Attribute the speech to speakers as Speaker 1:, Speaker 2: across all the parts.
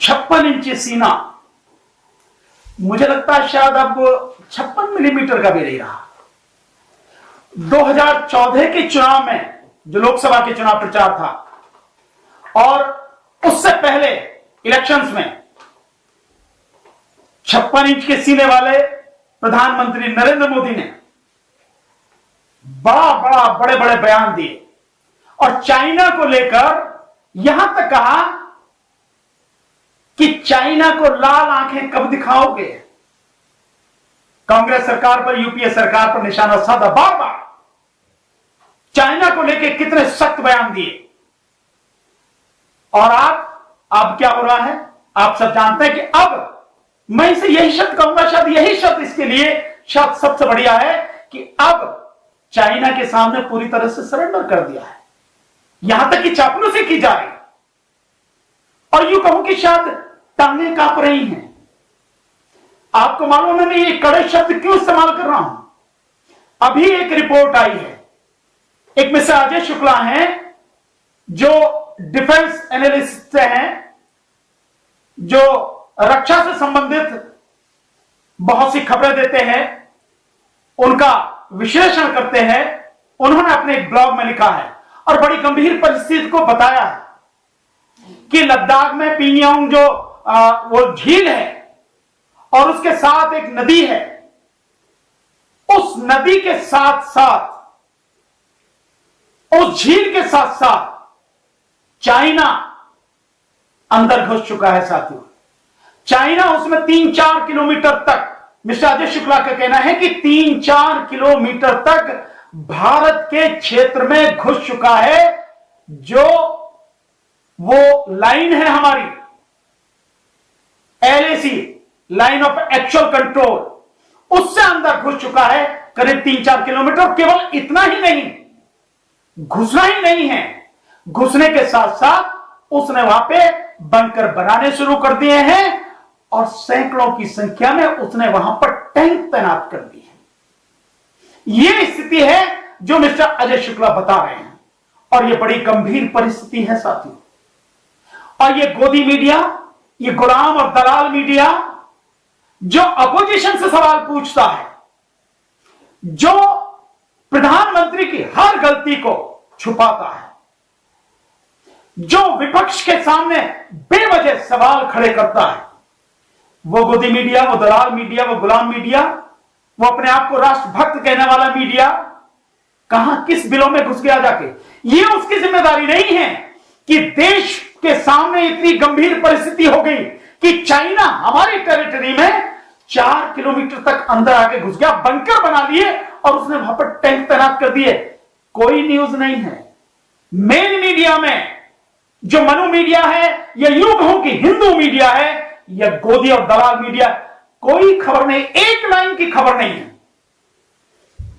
Speaker 1: 56 इंची सीना, मुझे लगता है शायद अब 56 मिलीमीटर का भी नहीं रहा। 2014 के चुनाव में जो लोकसभा के चुनाव प्रचार था और उससे पहले इलेक्शंस में 56 इंच के सीने वाले प्रधानमंत्री नरेंद्र मोदी ने बड़े बड़े बयान दिए और चाइना को लेकर यहां तक कहा कि चाइना को लाल आंखें कब दिखाओगे। कांग्रेस सरकार पर, यूपीए सरकार पर निशाना साधा, बार बार चाइना को लेकर कितने सख्त बयान दिए। और अब क्या हो रहा है आप सब जानते हैं कि अब मैं इसे यही शब्द कहूंगा, शायद यही शब्द इसके लिए शायद सबसे बढ़िया है कि अब चाइना के सामने पूरी तरह से सरेंडर कर दिया है, यहां तक कि चापलूसी की जा रही और यूं कहूं कि शायद टांगें कांप रही हैं। आपको मालूम है मैं ये कड़े शब्द क्यों इस्तेमाल कर रहा हूं। अभी एक रिपोर्ट आई है, एक मिस्टर अजय शुक्ला हैं जो डिफेंस एनालिस्ट हैं, जो रक्षा से संबंधित बहुत सी खबरें देते हैं, उनका विश्लेषण करते हैं। उन्होंने अपने एक ब्लॉग में लिखा है और बड़ी गंभीर परिस्थिति को बताया है कि लद्दाख में पिंगयांग जो वो झील है और उसके साथ एक नदी है, उस नदी के साथ साथ, उस झील के साथ साथ चाइना अंदर घुस चुका है साथियों। चाइना उसमें 3-4 किलोमीटर तक, मिस्टर अजय शुक्ला का कहना है कि 3-4 किलोमीटर तक भारत के क्षेत्र में घुस चुका है। जो वो लाइन है हमारी LAC, line of actual control, उससे अंदर घुस चुका है करीब 3-4 किलोमीटर। केवल इतना ही नहीं, घुसना ही नहीं है, घुसने के साथ साथ उसने वहां पे बंकर बनाने शुरू कर दिए हैं और सैकड़ों की संख्या में उसने वहां पर टैंक तैनात कर दिए हैं। यह स्थिति है जो मिस्टर अजय शुक्ला बता रहे हैं और यह बड़ी गंभीर परिस्थिति है साथियों। और यह गोदी मीडिया, ये गुलाम और दलाल मीडिया जो अपोजिशन से सवाल पूछता है, जो प्रधानमंत्री की हर गलती को छुपाता है, जो विपक्ष के सामने बेवजह सवाल खड़े करता है, वो गोदी मीडिया, वो दलाल मीडिया, वो गुलाम मीडिया, वो अपने आप को राष्ट्रभक्त कहने वाला मीडिया कहां किस बिलों में घुस गया जाके। ये उसकी जिम्मेदारी नहीं है कि देश के सामने इतनी गंभीर परिस्थिति हो गई कि चाइना हमारी टेरिटरी में 4 किलोमीटर तक अंदर आके घुस गया, बंकर बना लिए और उसने वहां पर टैंक तैनात कर दिए। कोई न्यूज नहीं है मेन मीडिया में, जो मनु मीडिया है या यूं कहूं कि हिंदू मीडिया है या गोदी और दलाल मीडिया, कोई खबर नहीं, एक लाइन की खबर नहीं है।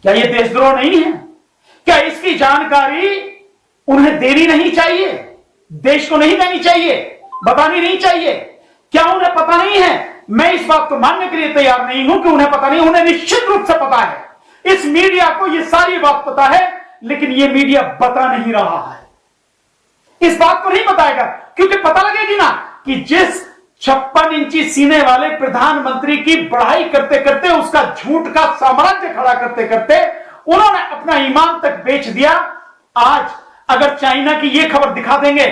Speaker 1: क्या यह देशद्रोह नहीं है? क्या इसकी जानकारी उन्हें देनी नहीं चाहिए? देश को नहीं देनी चाहिए, बतानी नहीं चाहिए? क्या उन्हें पता नहीं है? मैं इस बात को मानने के लिए तैयार नहीं हूं कि उन्हें पता नहीं, उन्हें निश्चित रूप से पता है। इस मीडिया को यह सारी बात पता है, लेकिन यह मीडिया बता नहीं रहा है। इस बात को नहीं बताएगा क्योंकि पता लगेगी ना कि जिस 56 इंची सीने वाले प्रधानमंत्री की बढ़ाई करते करते, उसका झूठ का साम्राज्य खड़ा करते करते उन्होंने अपना ईमान तक बेच दिया। आज अगर चाइना की यह खबर दिखा देंगे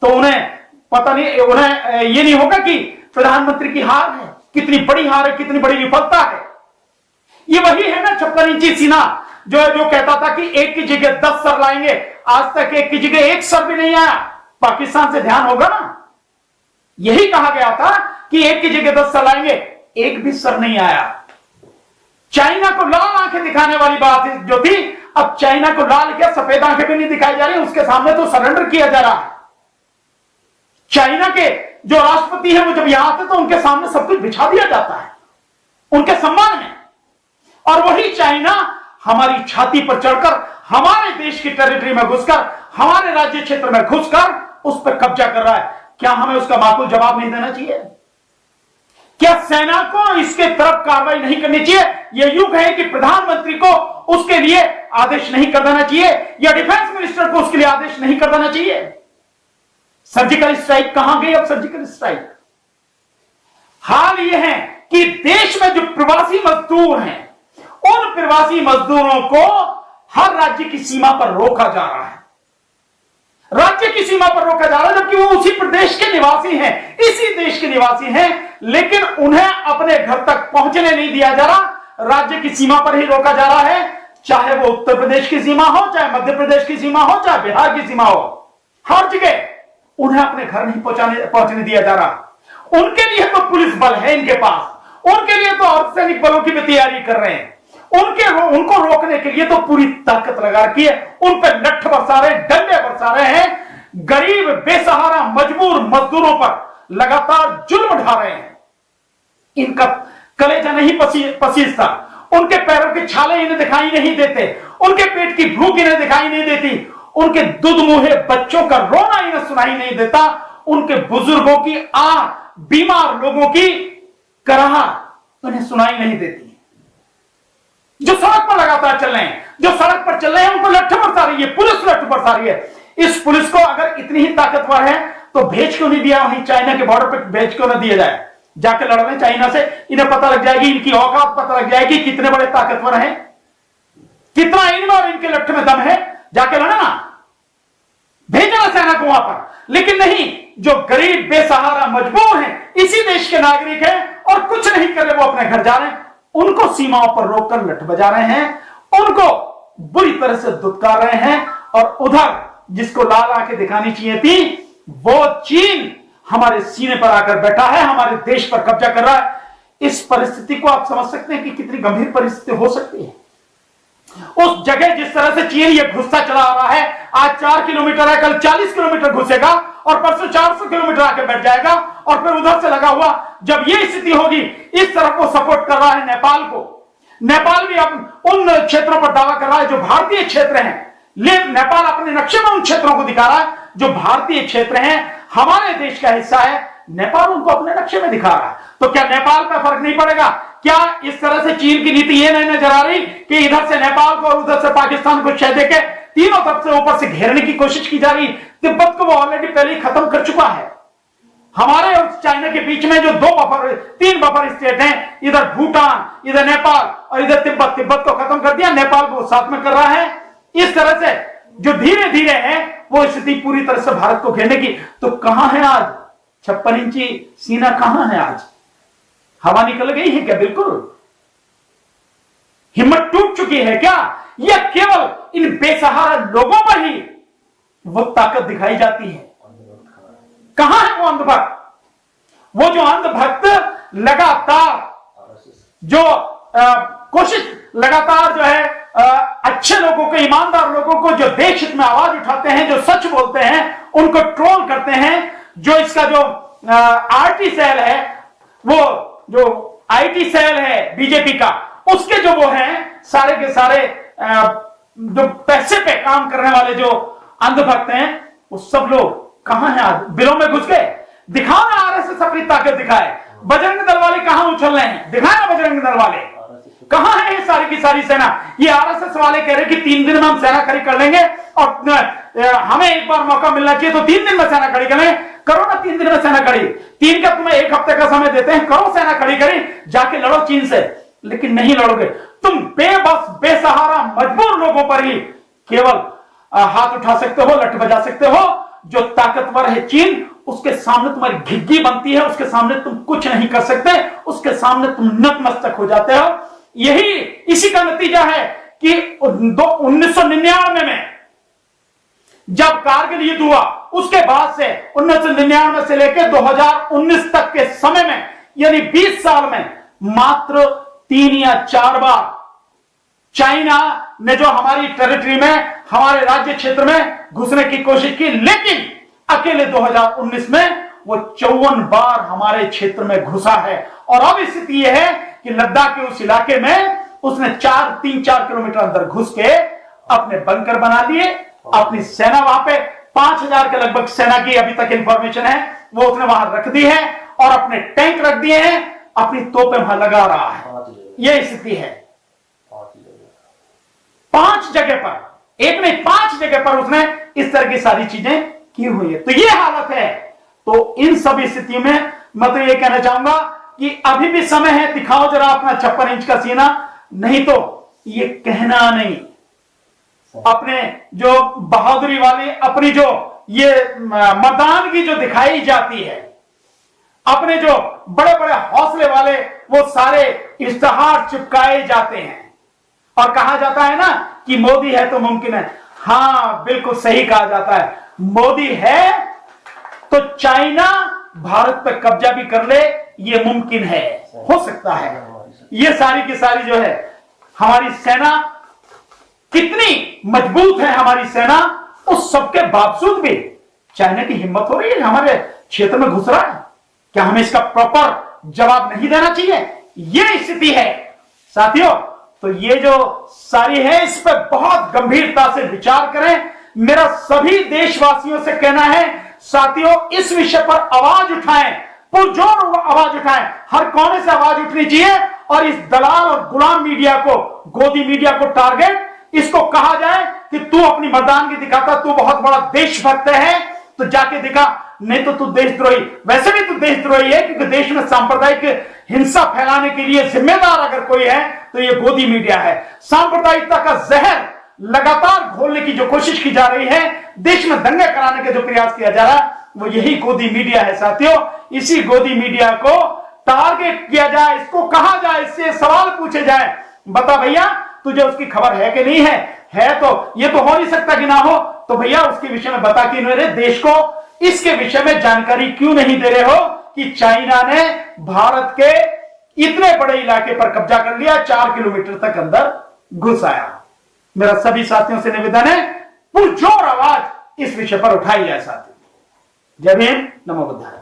Speaker 1: तो उन्हें पता नहीं, उन्हें यह नहीं होगा कि प्रधानमंत्री की हार है, कितनी बड़ी हार है, कितनी बड़ी विफलता है। ये वही है ना 56 इंची सीना जो कहता था कि एक की जगह 10 सर लाएंगे। आज तक एक की जगह एक सर भी नहीं आया। पाकिस्तान से ध्यान होगा ना, यही कहा गया था कि एक की जगह 10 सर लाएंगे, एक भी सर नहीं आया। चाइना को लाल आंखें दिखाने वाली बात जो थी, अब चाइना को लाल क्या सफेद आंखें भी नहीं दिखाई जा रही, उसके सामने तो सरेंडर किया जा रहा है। चाइना के जो राष्ट्रपति है वो जब यहां आते तो उनके सामने सब कुछ बिछा दिया जाता है उनके सम्मान में, और वही चाइना हमारी छाती पर चढ़कर, हमारे देश की टेरिटरी में घुसकर, हमारे राज्य क्षेत्र में घुसकर उस पर कब्जा कर रहा है। क्या हमें उसका माकूल जवाब नहीं देना चाहिए? क्या सेना को इसके तरफ कार्रवाई नहीं करनी चाहिए? यह यूं कहे कि प्रधानमंत्री को उसके लिए आदेश नहीं कर देना चाहिए या डिफेंस मिनिस्टर को उसके लिए आदेश नहीं कर देना चाहिए? सर्जिकल स्ट्राइक कहां गई? अब सर्जिकल स्ट्राइक हाल यह है कि देश में जो प्रवासी मजदूर हैं, उन प्रवासी मजदूरों को हर राज्य की सीमा पर रोका जा रहा है। राज्य की सीमा पर रोका जा रहा है, जबकि वो उसी प्रदेश के निवासी हैं, इसी देश के निवासी हैं, लेकिन उन्हें अपने घर तक पहुंचने नहीं दिया जा रहा। राज्य की सीमा पर ही रोका जा रहा है, चाहे वो उत्तर प्रदेश की सीमा हो, चाहे मध्य प्रदेश की सीमा हो, चाहे बिहार की सीमा हो, हर जगह उन्हें अपने घर नहीं पहुंचने दिया जा रहा। उनके लिए तो पुलिस बल है इनके पास, उनके लिए तो अर्धसैनिक बलों की भी तैयारी कर रहे हैं, उनको रोकने के लिए तो पूरी ताकत लगा रखी है, उन पर लठ बरसा रहे, डंडे बरसा रहे हैं, गरीब बेसहारा मजबूर मजदूरों पर लगातार जुल्म ढा रहे हैं। इनका कलेजा नहीं पसीजता, उनके पैरों के छाले इन्हें दिखाई नहीं देते, उनके पेट की भूख इन्हें दिखाई नहीं देती, उनके दुधमुहे बच्चों का रोना इन्हें सुनाई नहीं देता, उनके बुजुर्गों की बीमार लोगों की कराहट उन्हें सुनाई नहीं देती। जो सड़क पर लगातार चल रहे हैं, जो सड़क पर चल रहे हैं, उनको लठ बरसा रही है, पुलिस लठ बरसा रही है। इस पुलिस को अगर इतनी ही ताकतवर है तो भेज क्यों नहीं दिया वहीं चाइना के बॉर्डर पर, भेज क्यों ना दिया जाए? जाके लड़ रहे चाइना से, इन्हें पता लग जाएगी, इनकी औकात पता लग जाएगी, कितने बड़े ताकतवर हैं, कितना इनमें और इनके लठ में दम है। जाके लड़े ना, भेजना सेना को वहां पर। लेकिन नहीं, जो गरीब बेसहारा मजबूर हैं, इसी देश के नागरिक हैं और कुछ नहीं कर रहे, वो अपने घर जा रहे हैं, उनको सीमाओं पर रोककर लठ बजा रहे हैं, उनको बुरी तरह से दुत्कार रहे हैं। और उधर जिसको लाल आंखें दिखानी चाहिए थी, वो चीन हमारे सीने पर आकर बैठा है, हमारे देश पर कब्जा कर रहा है। इस परिस्थिति को आप समझ सकते हैं कि कितनी गंभीर परिस्थिति हो सकती है। उस जगह जिस तरह से चीन ये घुसता चला आ रहा है, आज 4 किलोमीटर है, कल 40 किलोमीटर घुसेगा और परसों 400 किलोमीटर आके बैठ जाएगा। और फिर उधर से लगा हुआ जब ये स्थिति होगी, इस तरफ को सपोर्ट कर रहा है नेपाल को। नेपाल भी अब उन क्षेत्रों पर दावा कर रहा है जो भारतीय क्षेत्र हैं, लेकिन नेपाल अपने नक्शे में उन क्षेत्रों को दिखा रहा है जो भारतीय क्षेत्र हैं, हमारे देश का हिस्सा है। नेपाल उनको अपने नक्शे में दिखा रहा है। तो क्या नेपाल का फर्क नहीं पड़ेगा? क्या इस तरह से चीन की नीति ये नहीं नजर आ रही कि इधर से नेपाल को और उधर से पाकिस्तान को छह देके तीनों तरफ से ऊपर से घेरने की कोशिश की जा रही? तिब्बत को वो ऑलरेडी पहले ही खत्म कर चुका है। हमारे और चाइना के बीच में जो 3 बफर स्टेट हैं, इधर भूटान, इधर नेपाल और इधर तिब्बत को खत्म कर दिया, नेपाल को साथ में कर रहा है। इस तरह से जो धीरे धीरे है वो स्थिति पूरी तरह से भारत को घेरने की। तो कहां है आज 56 इंची सीना? कहां है आज? हवा निकल गई है क्या? बिल्कुल हिम्मत टूट चुकी है क्या? या केवल इन बेसहारा लोगों पर ही वो ताकत दिखाई जाती है? कहां है वो अंधभक्त? वो जो अंधभक्त लगातार जो कोशिश लगातार जो है अच्छे लोगों को, ईमानदार लोगों को, जो देश हित में आवाज उठाते हैं, जो सच बोलते हैं, उनको ट्रोल करते हैं। जो इसका जो आरटी सेल है, वो जो आईटी सेल है बीजेपी का, उसके जो वो हैं सारे के सारे जो पैसे पे काम करने वाले जो अंधभक्त हैं, वो सब लोग कहां हैं आज? बिलों में घुस गए। दिखाओ ना आरएसएस अपनी ताकत दिखाए। बजरंग दल वाले कहां उछल रहे हैं? दिखाए ना बजरंग दल वाले कहां है? ये सारी की सारी सेना। ये आरएसएस वाले कह रहे कि 3 दिन में हम सेना खड़ी कर लेंगे और हमें एक बार मौका मिलना चाहिए, तो 3 दिन में सेना खड़ी करें। करो ना 3 दिन में सेना खड़ी। 3 का तुम्हें 1 हफ्ते का समय देते हैं, करो सेना खड़ी करें, जाके लड़ो चीन से। लेकिन नहीं लड़ोगे तुम, बेबस बेसहारा मजबूर लोगों पर ही केवल हाथ उठा सकते हो, लठ बजा सकते हो। जो ताकतवर है चीन, उसके सामने तुम्हारी घिग्गी बनती है, उसके सामने तुम कुछ नहीं कर सकते, उसके सामने तुम नतमस्तक हो जाते हो। यही इसी का नतीजा है कि 1999 में जब कारगिल युद्ध हुआ, उसके बाद से 1999 से लेकर 2019 तक के समय में, यानी 20 साल में मात्र 3 या 4 बार चाइना ने जो हमारी टेरिटरी में, हमारे राज्य क्षेत्र में घुसने की कोशिश की। लेकिन अकेले 2019 में वो 54 बार हमारे क्षेत्र में घुसा है। और अब स्थिति यह है कि लद्दाख के उस इलाके में उसने 3-4 किलोमीटर अंदर घुस के अपने बंकर बना लिए, अपनी सेना वहां पे 5000 के लगभग सेना की अभी तक इंफॉर्मेशन है, वो उसने वहां रख दी है और अपने टैंक रख दिए हैं, अपनी तोपें वहां लगा रहा है। यह स्थिति है। 5 जगह पर, एक नहीं 5 जगह पर उसने इस तरह की सारी चीजें क्यों हुई है? तो ये हालत है। तो इन सभी स्थितियों में मैं तो ये कहना चाहूंगा कि अभी भी समय है, दिखाओ जरा अपना 56 इंच का सीना, नहीं तो ये कहना नहीं, अपने जो बहादुरी वाली, अपनी जो ये मर्दानगी जो दिखाई जाती है, अपने जो बड़े बड़े हौसले वाले वो सारे इश्तहार चिपकाए जाते हैं और कहा जाता है ना कि मोदी है तो मुमकिन है। हां, बिल्कुल सही कहा जाता है, मोदी है तो चाइना भारत पर कब्जा भी कर ले, ये मुमकिन है, हो सकता है। ये सारी की सारी जो है हमारी सेना कितनी मजबूत है, हमारी सेना, उस सबके बावजूद भी चाइना की हिम्मत हो रही है हमारे क्षेत्र में घुस रहा है। क्या हमें इसका प्रॉपर जवाब नहीं देना चाहिए? ये स्थिति है साथियों। तो ये जो सारी है इस पर बहुत गंभीरता से विचार करें। मेरा सभी देशवासियों से कहना है साथियों, इस विषय पर आवाज उठाएं, पुरजोर आवाज उठाएं, हर कोने से आवाज उठनी चाहिए और इस दलाल और गुलाम मीडिया को, गोदी मीडिया को टारगेट, इसको कहा जाए कि तू अपनी मर्दानगी दिखाता, तू बहुत बड़ा देशभक्त है तो जाके दिखा, नहीं तो तू देशद्रोही। वैसे भी तू देशद्रोही है क्योंकि देश में सांप्रदायिक हिंसा फैलाने के लिए जिम्मेदार अगर कोई है तो ये गोदी मीडिया है। सांप्रदायिकता का जहर लगातार घोलने की जो कोशिश की जा रही है, देश में दंगे कराने का जो प्रयास किया जा रहा है, वो यही गोदी मीडिया है साथियों। इसी गोदी मीडिया को टारगेट किया जाए, इसको कहा जाए, इससे सवाल पूछे जाए, बता भैया तुझे उसकी खबर है कि नहीं है? है तो ये तो हो नहीं सकता कि ना हो, तो भैया उसके विषय में बता कि मेरे देश को इसके विषय में जानकारी क्यों नहीं दे रहे हो कि चाइना ने भारत के इतने बड़े इलाके पर कब्जा कर लिया, 4 किलोमीटर तक अंदर घुस आया। मेरा सभी साथियों से निवेदन है, पुरजोर आवाज इस विषय पर उठाई जाए साथियों। जय भीम, नमो बुद्धाय।